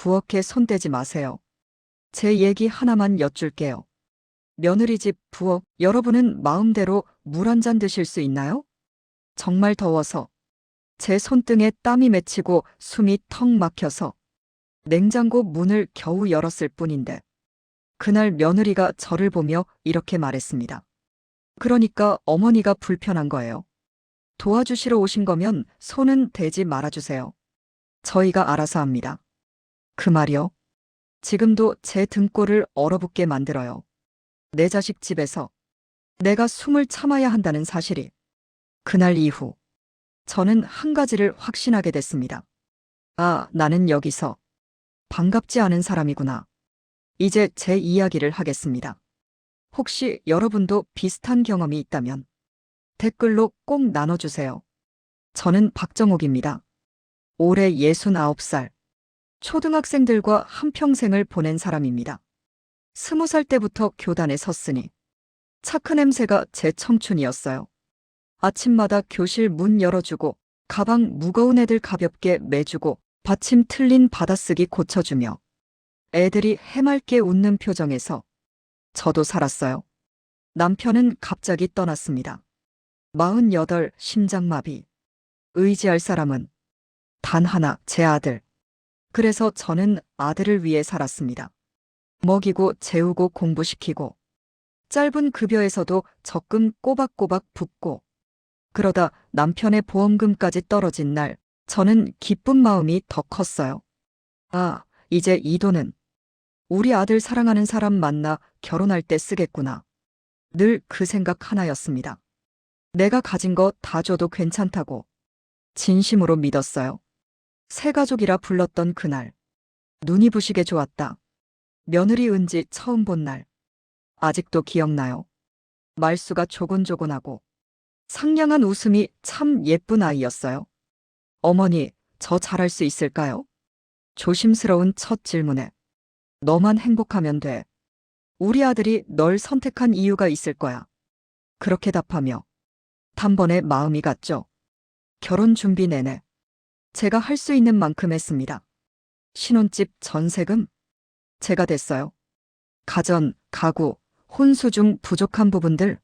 부엌에 손대지 마세요. 제 얘기 하나만 여쭐게요. 며느리 집 부엌, 여러분은 마음대로 물 한 잔 드실 수 있나요? 정말 더워서 제 손등에 땀이 맺히고 숨이 턱 막혀서 냉장고 문을 겨우 열었을 뿐인데 그날 며느리가 저를 보며 이렇게 말했습니다. 그러니까 어머니가 불편한 거예요. 도와주시러 오신 거면 손은 대지 말아주세요. 저희가 알아서 합니다. 그 말이요. 지금도 제 등골을 얼어붙게 만들어요. 내 자식 집에서 내가 숨을 참아야 한다는 사실이. 그날 이후 저는 한 가지를 확신하게 됐습니다. 아, 나는 여기서 반갑지 않은 사람이구나. 이제 제 이야기를 하겠습니다. 혹시 여러분도 비슷한 경험이 있다면 댓글로 꼭 나눠주세요. 저는 박정옥입니다. 올해 69살. 초등학생들과 한평생을 보낸 사람입니다. 20살 때부터 교단에 섰으니 차크 냄새가 제 청춘이었어요. 아침마다 교실 문 열어주고 가방 무거운 애들 가볍게 매주고 받침 틀린 받아쓰기 고쳐주며 애들이 해맑게 웃는 표정에서 저도 살았어요. 남편은 갑자기 떠났습니다. 48 심장마비. 의지할 사람은 단 하나, 제 아들. 그래서 저는 아들을 위해 살았습니다. 먹이고 재우고 공부시키고 짧은 급여에서도 적금 꼬박꼬박 붓고 그러다 남편의 보험금까지 떨어진 날 저는 기쁜 마음이 더 컸어요. 아, 이제 이 돈은 우리 아들 사랑하는 사람 만나 결혼할 때 쓰겠구나. 늘 그 생각 하나였습니다. 내가 가진 거 다 줘도 괜찮다고 진심으로 믿었어요. 새 가족이라 불렀던 그날. 눈이 부시게 좋았다. 며느리 은지 처음 본 날. 아직도 기억나요. 말수가 조곤조곤하고 상냥한 웃음이 참 예쁜 아이였어요. 어머니, 저 잘할 수 있을까요? 조심스러운 첫 질문에 너만 행복하면 돼. 우리 아들이 널 선택한 이유가 있을 거야. 그렇게 답하며 단번에 마음이 갔죠. 결혼 준비 내내 제가 할 수 있는 만큼 했습니다. 신혼집 전세금 제가 댔어요. 가전, 가구, 혼수 중 부족한 부분들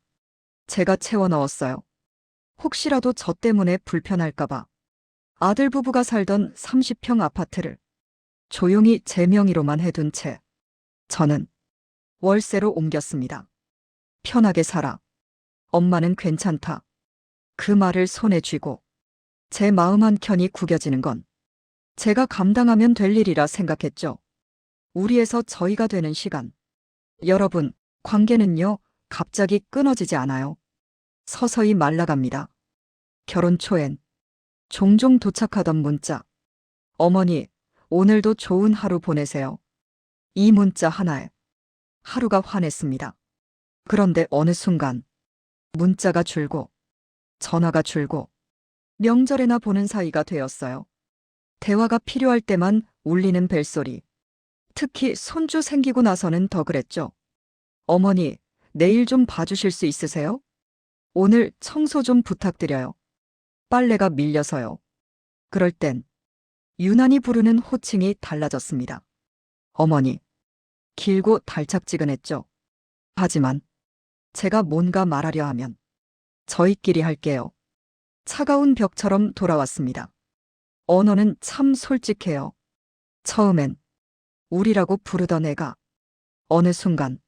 제가 채워 넣었어요. 혹시라도 저 때문에 불편할까봐 아들 부부가 살던 30평 아파트를 조용히 제 명의로만 해둔 채 저는 월세로 옮겼습니다. 편하게 살아. 엄마는 괜찮다. 그 말을 손에 쥐고 제 마음 한켠이 구겨지는 건 제가 감당하면 될 일이라 생각했죠. 우리에서 저희가 되는 시간. 여러분, 관계는요, 갑자기 끊어지지 않아요. 서서히 말라갑니다. 결혼 초엔 종종 도착하던 문자. 어머니, 오늘도 좋은 하루 보내세요. 이 문자 하나에 하루가 환했습니다. 그런데 어느 순간 문자가 줄고 전화가 줄고 명절에나 보는 사이가 되었어요. 대화가 필요할 때만 울리는 벨소리. 특히 손주 생기고 나서는 더 그랬죠. 어머니, 내일 좀 봐주실 수 있으세요? 오늘 청소 좀 부탁드려요. 빨래가 밀려서요. 그럴 땐 유난히 부르는 호칭이 달라졌습니다. 어머니. 길고 달짝지근했죠. 하지만 제가 뭔가 말하려 하면 저희끼리 할게요. 차가운 벽처럼 돌아왔습니다. 언어는 참 솔직해요. 처음엔 우리라고 부르던 애가 어느 순간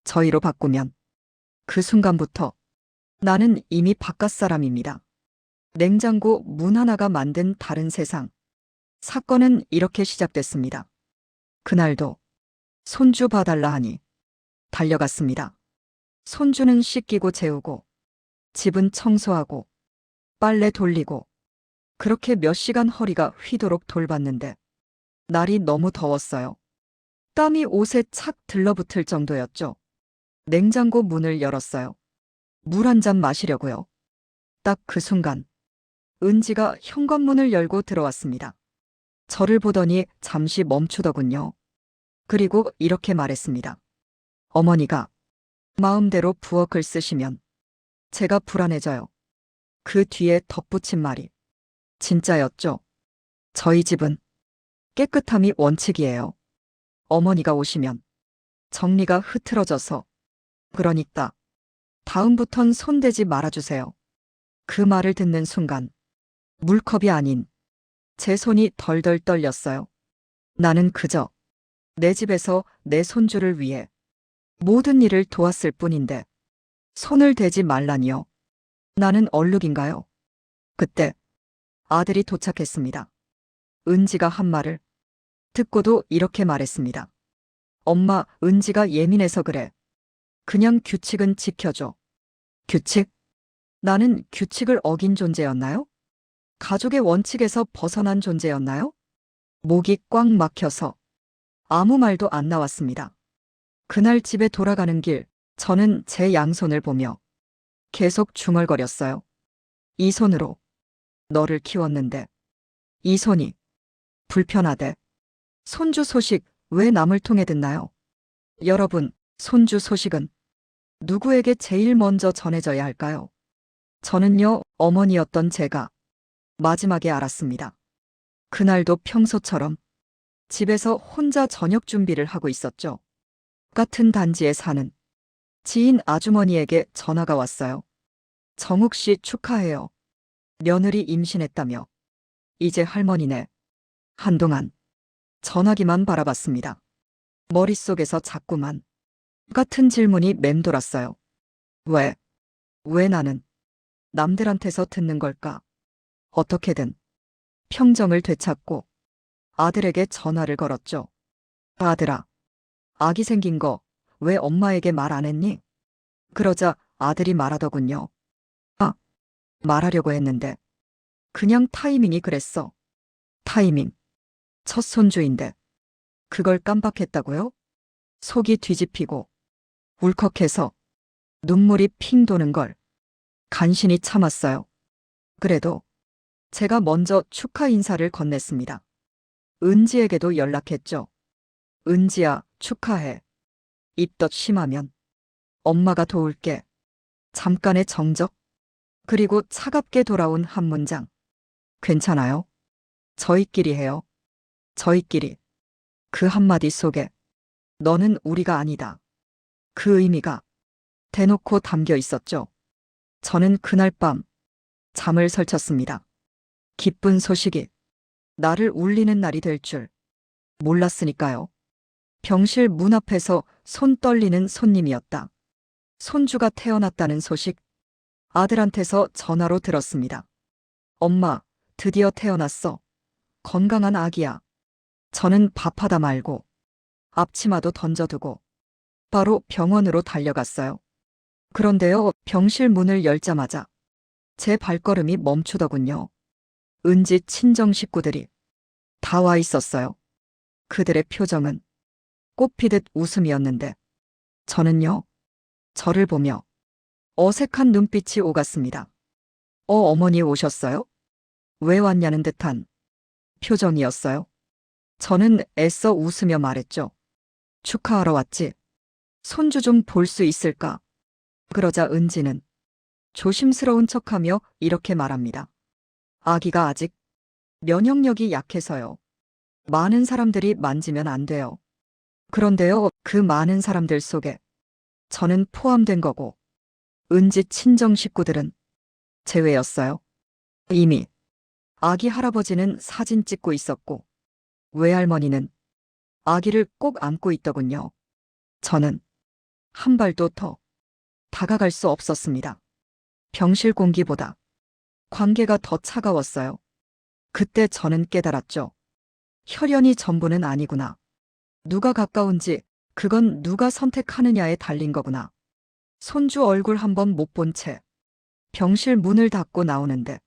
저희로 바꾸면 그 순간부터 나는 이미 바깥 사람입니다. 냉장고 문 하나가 만든 다른 세상. 사건은 이렇게 시작됐습니다. 그날도 손주 봐달라 하니 달려갔습니다. 손주는 씻기고 재우고 집은 청소하고 빨래 돌리고 그렇게 몇 시간 허리가 휘도록 돌봤는데 날이 너무 더웠어요. 땀이 옷에 착 들러붙을 정도였죠. 냉장고 문을 열었어요. 물 한 잔 마시려고요. 딱 그 순간 은지가 현관문을 열고 들어왔습니다. 저를 보더니 잠시 멈추더군요. 그리고 이렇게 말했습니다. 어머니가 마음대로 부엌을 쓰시면 제가 불안해져요. 그 뒤에 덧붙인 말이 진짜였죠. 저희 집은 깨끗함이 원칙이에요. 어머니가 오시면 정리가 흐트러져서. 그러니까 다음부턴 손대지 말아주세요. 그 말을 듣는 순간 물컵이 아닌 제 손이 덜덜 떨렸어요. 나는 그저 내 집에서 내 손주를 위해 모든 일을 도왔을 뿐인데 손을 대지 말라니요. 나는 얼룩인가요? 그때 아들이 도착했습니다. 은지가 한 말을 듣고도 이렇게 말했습니다. 엄마, 은지가 예민해서 그래. 그냥 규칙은 지켜줘. 규칙? 나는 규칙을 어긴 존재였나요? 가족의 원칙에서 벗어난 존재였나요? 목이 꽉 막혀서 아무 말도 안 나왔습니다. 그날 집에 돌아가는 길, 저는 제 양손을 보며 계속 중얼거렸어요. 이 손으로 너를 키웠는데, 이 손이 불편하대. 손주 소식 왜 남을 통해 듣나요? 여러분, 손주 소식은 누구에게 제일 먼저 전해져야 할까요? 저는요, 어머니였던 제가 마지막에 알았습니다. 그날도 평소처럼 집에서 혼자 저녁 준비를 하고 있었죠. 같은 단지에 사는 지인 아주머니에게 전화가 왔어요. 정욱 씨 축하해요. 며느리 임신했다며. 이제 할머니네. 한동안 전화기만 바라봤습니다. 머릿속에서 자꾸만 같은 질문이 맴돌았어요. 왜 나는 남들한테서 듣는 걸까? 어떻게든 평정을 되찾고 아들에게 전화를 걸었죠. 아들아, 아기 생긴 거 왜 엄마에게 말 안 했니? 그러자 아들이 말하더군요. 아, 말하려고 했는데 그냥 타이밍이 그랬어. 타이밍. 첫 손주인데 그걸 깜빡했다고요? 속이 뒤집히고 울컥해서 눈물이 핑 도는 걸 간신히 참았어요. 그래도 제가 먼저 축하 인사를 건넸습니다. 은지에게도 연락했죠. 은지야, 축하해. 입덧 심하면 엄마가 도울게. 잠깐의 정적. 그리고 차갑게 돌아온 한 문장. 괜찮아요? 저희끼리 해요. 저희끼리. 그 한마디 속에 너는 우리가 아니다. 그 의미가 대놓고 담겨 있었죠. 저는 그날 밤 잠을 설쳤습니다. 기쁜 소식이 나를 울리는 날이 될 줄 몰랐으니까요. 병실 문 앞에서 손 떨리는 손님이었다. 손주가 태어났다는 소식 아들한테서 전화로 들었습니다. 엄마, 드디어 태어났어. 건강한 아기야. 저는 밥하다 말고 앞치마도 던져두고 바로 병원으로 달려갔어요. 그런데요, 병실 문을 열자마자 제 발걸음이 멈추더군요. 은지 친정 식구들이 다 와 있었어요. 그들의 표정은 꽃피듯 웃음이었는데 저는요, 저를 보며 어색한 눈빛이 오갔습니다. 어머니 오셨어요? 왜 왔냐는 듯한 표정이었어요. 저는 애써 웃으며 말했죠. 축하하러 왔지. 손주 좀 볼 수 있을까? 그러자 은지는 조심스러운 척하며 이렇게 말합니다. 아기가 아직 면역력이 약해서요. 많은 사람들이 만지면 안 돼요. 그런데요, 그 많은 사람들 속에 저는 포함된 거고, 은지 친정 식구들은 제외였어요. 이미 아기 할아버지는 사진 찍고 있었고, 외할머니는 아기를 꼭 안고 있더군요. 저는 한 발도 더 다가갈 수 없었습니다. 병실 공기보다 관계가 더 차가웠어요. 그때 저는 깨달았죠. 혈연이 전부는 아니구나. 누가 가까운지 그건 누가 선택하느냐에 달린 거구나. 손주 얼굴 한 번 못 본 채 병실 문을 닫고 나오는데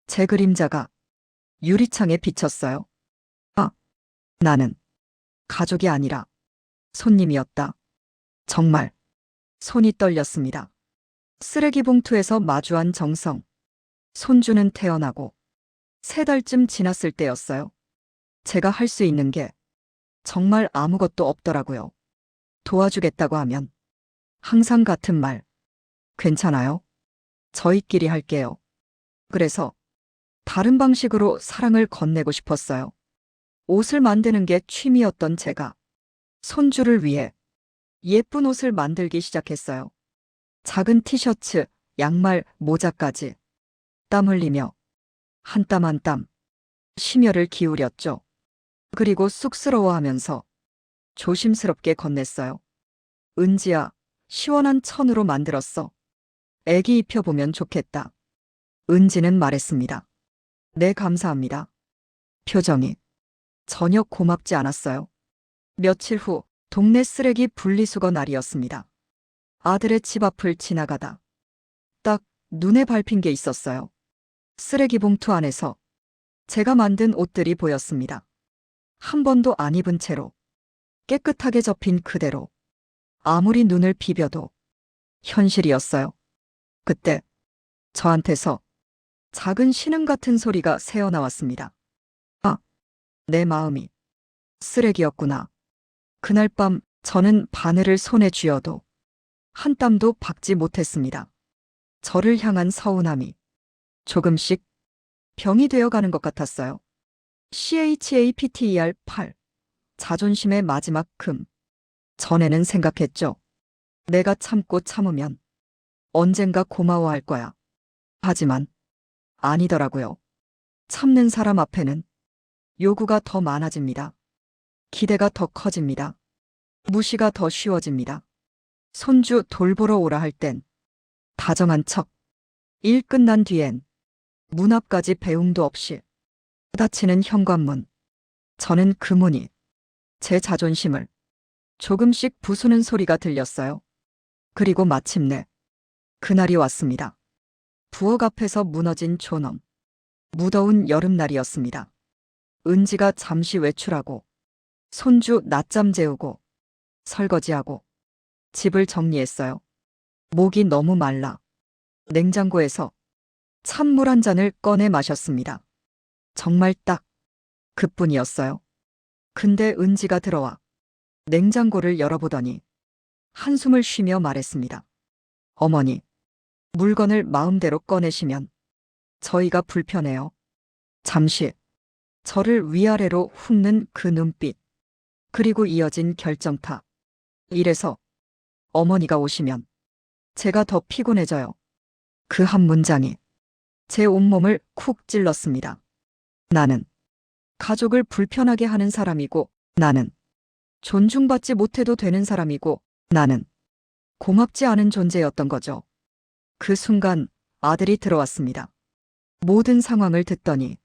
제 그림자가 유리창에 비쳤어요. 아, 나는 가족이 아니라 손님이었다. 정말 손이 떨렸습니다. 쓰레기 봉투에서 마주한 정성. 손주는 태어나고 3달쯤 지났을 때였어요. 제가 할 수 있는 게 정말 아무것도 없더라고요. 도와주겠다고 하면 항상 같은 말. 괜찮아요. 저희끼리 할게요. 그래서 다른 방식으로 사랑을 건네고 싶었어요. 옷을 만드는 게 취미였던 제가 손주를 위해 예쁜 옷을 만들기 시작했어요. 작은 티셔츠, 양말, 모자까지 땀 흘리며 한 땀 한 땀 심혈을 기울였죠. 그리고 쑥스러워하면서 조심스럽게 건넸어요. 은지야, 시원한 천으로 만들었어. 애기 입혀보면 좋겠다. 은지는 말했습니다. 네, 감사합니다. 표정이 전혀 고맙지 않았어요. 며칠 후 동네 쓰레기 분리수거 날이었습니다. 아들의 집 앞을 지나가다 딱 눈에 밟힌 게 있었어요. 쓰레기 봉투 안에서 제가 만든 옷들이 보였습니다. 한 번도 안 입은 채로 깨끗하게 접힌 그대로 아무리 눈을 비벼도 현실이었어요. 그때 저한테서 작은 신음 같은 소리가 새어나왔습니다. 아, 내 마음이 쓰레기였구나. 그날 밤 저는 바늘을 손에 쥐어도 한 땀도 박지 못했습니다. 저를 향한 서운함이 조금씩 병이 되어가는 것 같았어요. CHAPTER 8. 자존심의 마지막 금. 전에는 생각했죠. 내가 참고 참으면 언젠가 고마워할 거야. 하지만 아니더라고요. 참는 사람 앞에는 요구가 더 많아집니다. 기대가 더 커집니다. 무시가 더 쉬워집니다. 손주 돌보러 오라 할 땐 다정한 척. 일 끝난 뒤엔 문 앞까지 배웅도 없이 닫히는 현관문. 저는 그 문이 제 자존심을 조금씩 부수는 소리가 들렸어요. 그리고 마침내 그날이 왔습니다. 부엌 앞에서 무너진 존엄. 무더운 여름날이었습니다. 은지가 잠시 외출하고 손주 낮잠 재우고 설거지하고 집을 정리했어요. 목이 너무 말라 냉장고에서 찬물 한 잔을 꺼내 마셨습니다. 정말 딱 그뿐이었어요. 근데 은지가 들어와 냉장고를 열어보더니 한숨을 쉬며 말했습니다. 어머니, 물건을 마음대로 꺼내시면 저희가 불편해요. 잠시 저를 위아래로 훑는 그 눈빛, 그리고 이어진 결정타. 이래서 어머니가 오시면 제가 더 피곤해져요. 그 한 문장이 제 온몸을 쿡 찔렀습니다. 나는 가족을 불편하게 하는 사람이고, 나는 존중받지 못해도 되는 사람이고, 나는 고맙지 않은 존재였던 거죠. 그 순간 아들이 들어왔습니다. 모든 상황을 듣더니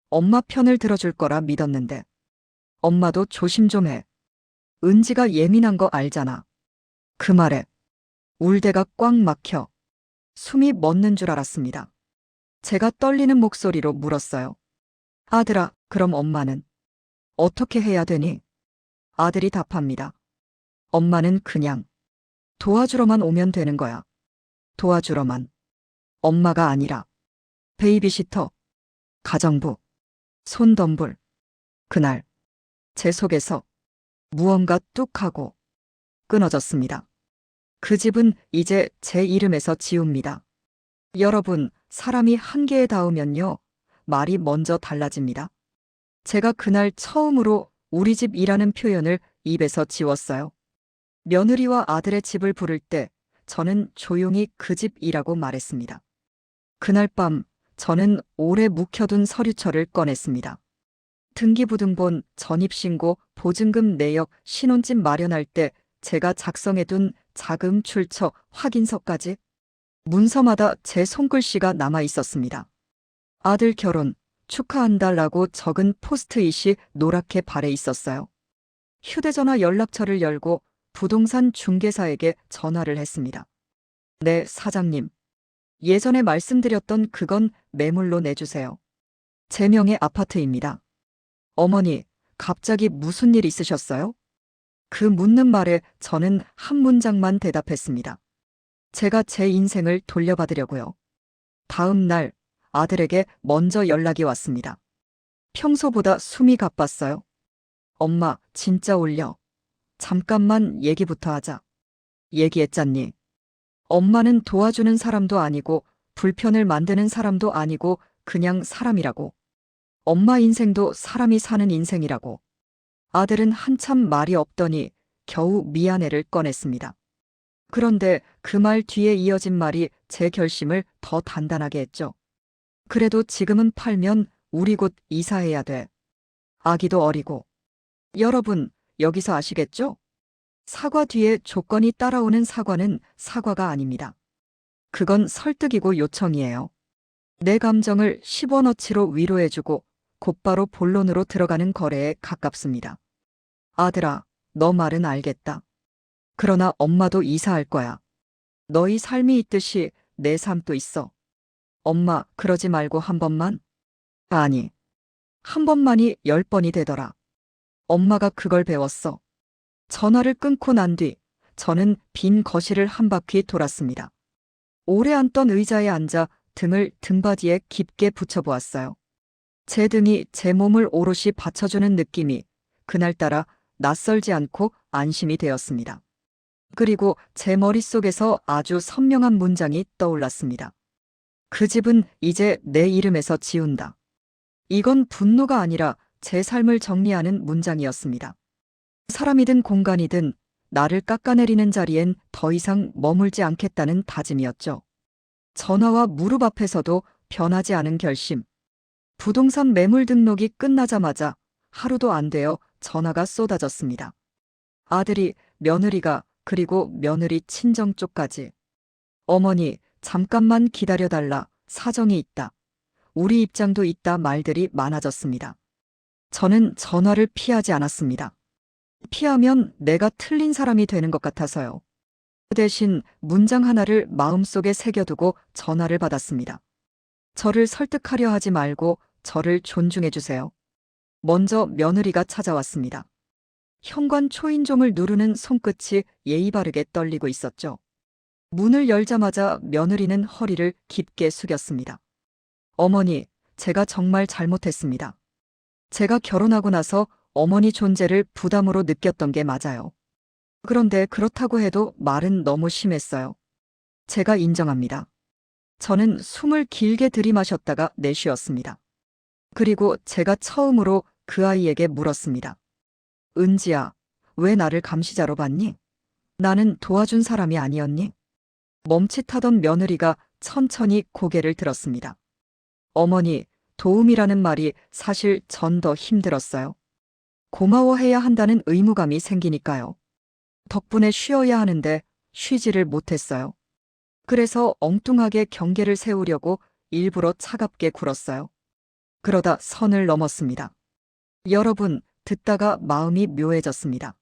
엄마 편을 들어줄 거라 믿었는데, 엄마도 조심 좀 해. 은지가 예민한 거 알잖아. 그 말에 울대가 꽉 막혀 숨이 멎는 줄 알았습니다. 제가 떨리는 목소리로 물었어요. 아들아, 그럼 엄마는 어떻게 해야 되니? 아들이 답합니다. 엄마는 그냥 도와주러만 오면 되는 거야. 도와주러만. 엄마가 아니라 베이비시터, 가정부, 손덤불. 그날 제 속에서 무언가 뚝 하고 끊어졌습니다. 그 집은 이제 제 이름에서 지웁니다. 여러분, 사람이 한계에 닿으면요, 말이 먼저 달라집니다. 제가 그날 처음으로 우리 집이라는 표현을 입에서 지웠어요. 며느리와 아들의 집을 부를 때 저는 조용히 그 집이라고 말했습니다. 그날 밤 저는 오래 묵혀둔 서류처를 꺼냈습니다. 등기부등본, 전입신고, 보증금 내역, 신혼집 마련할 때 제가 작성해둔 자금 출처 확인서까지 문서마다 제 손글씨가 남아 있었습니다. 아들 결혼 축하한다라고 적은 포스트잇이 노랗게 발해 있었어요. 휴대전화 연락처를 열고 부동산 중개사에게 전화를 했습니다. 네, 사장님. 예전에 말씀드렸던 그건 매물로 내주세요. 제 명의 아파트입니다. 어머니, 갑자기 무슨 일 있으셨어요? 그 묻는 말에 저는 한 문장만 대답했습니다. 제가 제 인생을 돌려받으려고요. 다음 날 아들에게 먼저 연락이 왔습니다. 평소보다 숨이 가빴어요. 엄마, 진짜 올려. 잠깐만 얘기부터 하자. 얘기했잖니. 엄마는 도와주는 사람도 아니고 불편을 만드는 사람도 아니고 그냥 사람이라고. 엄마 인생도 사람이 사는 인생이라고. 아들은 한참 말이 없더니 겨우 미안해를 꺼냈습니다. 그런데 그 말 뒤에 이어진 말이 제 결심을 더 단단하게 했죠. 그래도 지금은 팔면 우리 곧 이사해야 돼. 아기도 어리고. 여러분, 여기서 아시겠죠? 사과 뒤에 조건이 따라오는 사과는 사과가 아닙니다. 그건 설득이고 요청이에요. 내 감정을 10원어치로 위로해주고 곧바로 본론으로 들어가는 거래에 가깝습니다. 아들아, 너 말은 알겠다. 그러나 엄마도 이사할 거야. 너희 삶이 있듯이 내 삶도 있어. 엄마, 그러지 말고 한 번만? 아니, 한 번만이 10번이 되더라. 엄마가 그걸 배웠어. 전화를 끊고 난 뒤 저는 빈 거실을 한 바퀴 돌았습니다. 오래 앉던 의자에 앉아 등을 등받이에 깊게 붙여보았어요. 제 등이 제 몸을 오롯이 받쳐주는 느낌이 그날따라 낯설지 않고 안심이 되었습니다. 그리고 제 머릿속에서 아주 선명한 문장이 떠올랐습니다. 그 집은 이제 내 이름에서 지운다. 이건 분노가 아니라 제 삶을 정리하는 문장이었습니다. 사람이든 공간이든 나를 깎아내리는 자리엔 더 이상 머물지 않겠다는 다짐이었죠. 전화와 무릎 앞에서도 변하지 않은 결심. 부동산 매물 등록이 끝나자마자 하루도 안 되어 전화가 쏟아졌습니다. 아들이, 며느리가, 그리고 며느리 친정 쪽까지. 어머니, 잠깐만 기다려달라. 사정이 있다. 우리 입장도 있다 말들이 많아졌습니다. 저는 전화를 피하지 않았습니다. 피하면 내가 틀린 사람이 되는 것 같아서요. 그 대신 문장 하나를 마음속에 새겨두고 전화를 받았습니다. 저를 설득하려 하지 말고 저를 존중해 주세요. 먼저 며느리가 찾아왔습니다. 현관 초인종을 누르는 손끝이 예의 바르게 떨리고 있었죠. 문을 열자마자 며느리는 허리를 깊게 숙였습니다. 어머니, 제가 정말 잘못했습니다. 제가 결혼하고 나서 어머니 존재를 부담으로 느꼈던 게 맞아요. 그런데 그렇다고 해도 말은 너무 심했어요. 제가 인정합니다. 저는 숨을 길게 들이마셨다가 내쉬었습니다. 그리고 제가 처음으로 그 아이에게 물었습니다. 은지야, 왜 나를 감시자로 봤니? 나는 도와준 사람이 아니었니? 멈칫하던 며느리가 천천히 고개를 들었습니다. 어머니, 도움이라는 말이 사실 전 더 힘들었어요. 고마워해야 한다는 의무감이 생기니까요. 덕분에 쉬어야 하는데 쉬지를 못했어요. 그래서 엉뚱하게 경계를 세우려고 일부러 차갑게 굴었어요. 그러다 선을 넘었습니다. 여러분, 듣다가 마음이 묘해졌습니다.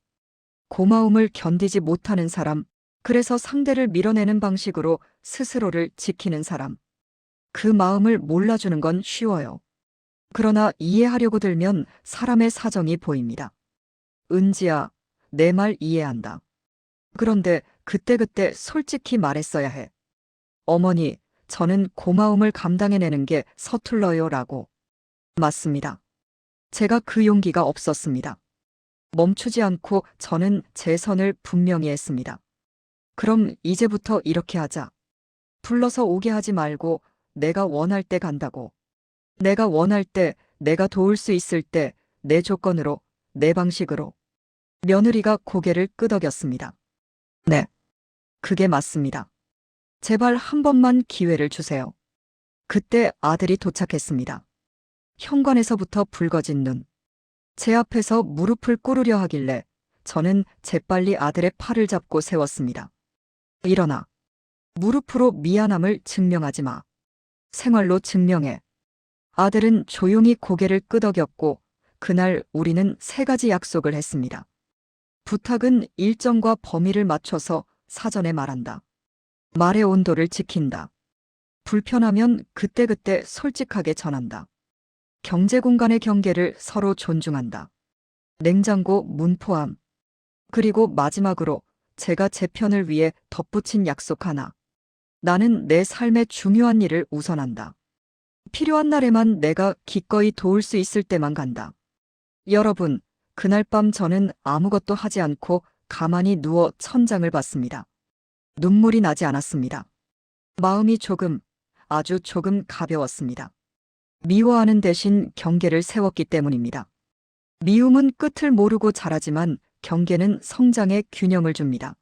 고마움을 견디지 못하는 사람, 그래서 상대를 밀어내는 방식으로 스스로를 지키는 사람. 그 마음을 몰라주는 건 쉬워요. 그러나 이해하려고 들면 사람의 사정이 보입니다. 은지야, 내 말 이해한다. 그런데 그때그때 솔직히 말했어야 해. 어머니, 저는 고마움을 감당해내는 게 서툴러요 라고. 맞습니다. 제가 그 용기가 없었습니다. 멈추지 않고 저는 제 선을 분명히 했습니다. 그럼 이제부터 이렇게 하자. 불러서 오게 하지 말고 내가 원할 때 간다고. 내가 원할 때, 내가 도울 수 있을 때, 내 조건으로, 내 방식으로. 며느리가 고개를 끄덕였습니다. 네, 그게 맞습니다. 제발 한 번만 기회를 주세요. 그때 아들이 도착했습니다. 현관에서부터 붉어진 눈. 제 앞에서 무릎을 꿇으려 하길래 저는 재빨리 아들의 팔을 잡고 세웠습니다. 일어나. 무릎으로 미안함을 증명하지 마. 생활로 증명해. 아들은 조용히 고개를 끄덕였고 그날 우리는 3가지 약속을 했습니다. 부탁은 일정과 범위를 맞춰서 사전에 말한다. 말의 온도를 지킨다. 불편하면 그때그때 솔직하게 전한다. 경제 공간의 경계를 서로 존중한다. 냉장고 문 포함. 그리고 마지막으로 제가 제 편을 위해 덧붙인 약속 하나. 나는 내 삶의 중요한 일을 우선한다. 필요한 날에만 내가 기꺼이 도울 수 있을 때만 간다. 여러분, 그날 밤 저는 아무것도 하지 않고 가만히 누워 천장을 봤습니다. 눈물이 나지 않았습니다. 마음이 조금, 아주 조금 가벼웠습니다. 미워하는 대신 경계를 세웠기 때문입니다. 미움은 끝을 모르고 자라지만 경계는 성장에 균형을 줍니다.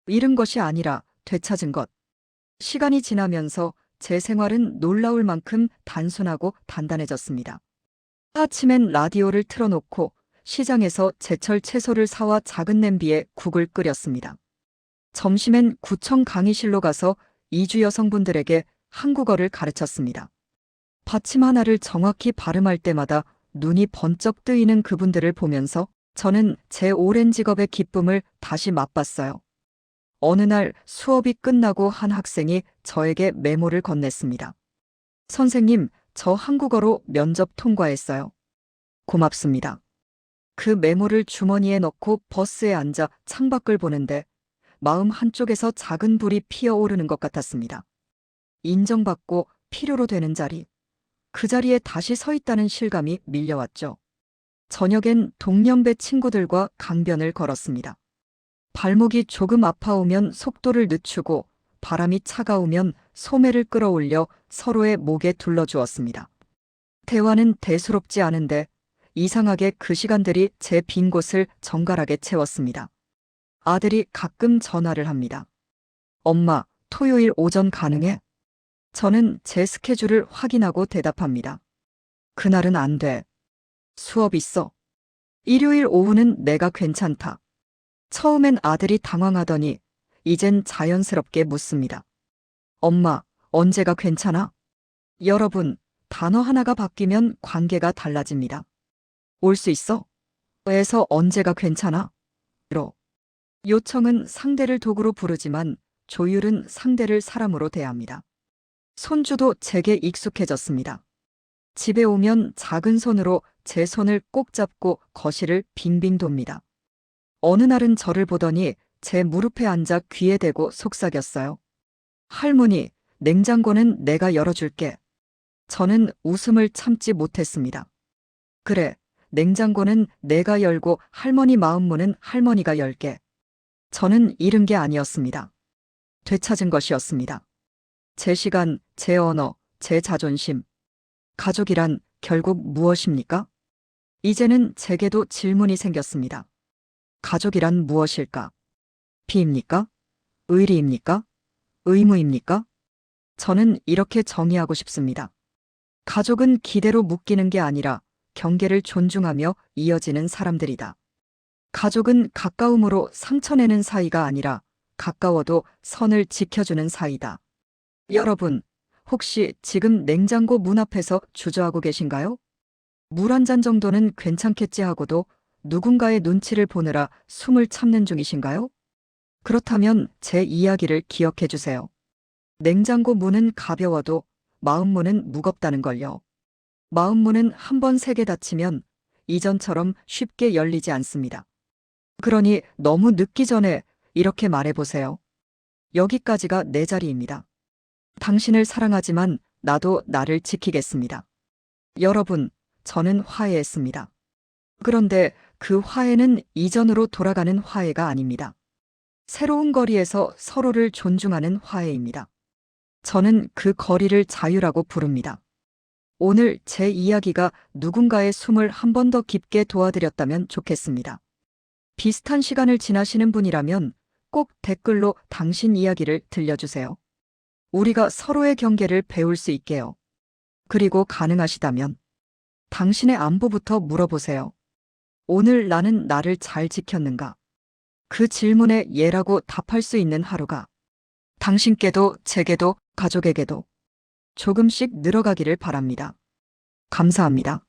잃은 것이 아니라 되찾은 것. 시간이 지나면서 제 생활은 놀라울 만큼 단순하고 단단해졌습니다. 아침엔 라디오를 틀어놓고 시장에서 제철 채소를 사와 작은 냄비에 국을 끓였습니다. 점심엔 구청 강의실로 가서 이주 여성분들에게 한국어를 가르쳤습니다. 받침 하나를 정확히 발음할 때마다 눈이 번쩍 뜨이는 그분들을 보면서 저는 제 오랜 직업의 기쁨을 다시 맛봤어요. 어느 날 수업이 끝나고 한 학생이 저에게 메모를 건넸습니다. 선생님, 저 한국어로 면접 통과했어요. 고맙습니다. 그 메모를 주머니에 넣고 버스에 앉아 창밖을 보는데 마음 한쪽에서 작은 불이 피어오르는 것 같았습니다. 인정받고 필요로 되는 자리. 그 자리에 다시 서 있다는 실감이 밀려왔죠. 저녁엔 동년배 친구들과 강변을 걸었습니다. 발목이 조금 아파오면 속도를 늦추고 바람이 차가우면 소매를 끌어올려 서로의 목에 둘러주었습니다. 대화는 대수롭지 않은데 이상하게 그 시간들이 제 빈 곳을 정갈하게 채웠습니다. 아들이 가끔 전화를 합니다. 엄마, 토요일 오전 가능해? 저는 제 스케줄을 확인하고 대답합니다. 그날은 안 돼. 수업 있어. 일요일 오후는 내가 괜찮다. 처음엔 아들이 당황하더니 이젠 자연스럽게 묻습니다. 엄마, 언제가 괜찮아? 여러분, 단어 하나가 바뀌면 관계가 달라집니다. 올 수 있어? 에서 언제가 괜찮아? 로. 요청은 상대를 도구로 부르지만 조율은 상대를 사람으로 대합니다. 손주도 제게 익숙해졌습니다. 집에 오면 작은 손으로 제 손을 꼭 잡고 거실을 빙빙 돕니다. 어느 날은 저를 보더니 제 무릎에 앉아 귀에 대고 속삭였어요. 할머니, 냉장고는 내가 열어줄게. 저는 웃음을 참지 못했습니다. 그래, 냉장고는 내가 열고 할머니 마음 문은 할머니가 열게. 저는 잃은 게 아니었습니다. 되찾은 것이었습니다. 제 시간, 제 언어, 제 자존심. 가족이란 결국 무엇입니까? 이제는 제게도 질문이 생겼습니다. 가족이란 무엇일까? 비입니까? 의리입니까? 의무입니까? 저는 이렇게 정의하고 싶습니다. 가족은 기대로 묶이는 게 아니라 경계를 존중하며 이어지는 사람들이다. 가족은 가까움으로 상처내는 사이가 아니라 가까워도 선을 지켜주는 사이다. 여러분, 혹시 지금 냉장고 문 앞에서 주저하고 계신가요? 물 한 잔 정도는 괜찮겠지 하고도 누군가의 눈치를 보느라 숨을 참는 중이신가요? 그렇다면 제 이야기를 기억해 주세요. 냉장고 문은 가벼워도 마음 문은 무겁다는 걸요. 마음 문은 한 번 세게 닫히면 이전처럼 쉽게 열리지 않습니다. 그러니 너무 늦기 전에 이렇게 말해보세요. 여기까지가 내 자리입니다. 당신을 사랑하지만 나도 나를 지키겠습니다. 여러분, 저는 화해했습니다. 그런데 그 화해는 이전으로 돌아가는 화해가 아닙니다. 새로운 거리에서 서로를 존중하는 화해입니다. 저는 그 거리를 자유라고 부릅니다. 오늘 제 이야기가 누군가의 숨을 한 번 더 깊게 도와드렸다면 좋겠습니다. 비슷한 시간을 지나시는 분이라면 꼭 댓글로 당신 이야기를 들려주세요. 우리가 서로의 경계를 배울 수 있게요. 그리고 가능하시다면 당신의 안부부터 물어보세요. 오늘 나는 나를 잘 지켰는가? 그 질문에 예라고 답할 수 있는 하루가 당신께도 제게도 가족에게도 조금씩 늘어가기를 바랍니다. 감사합니다.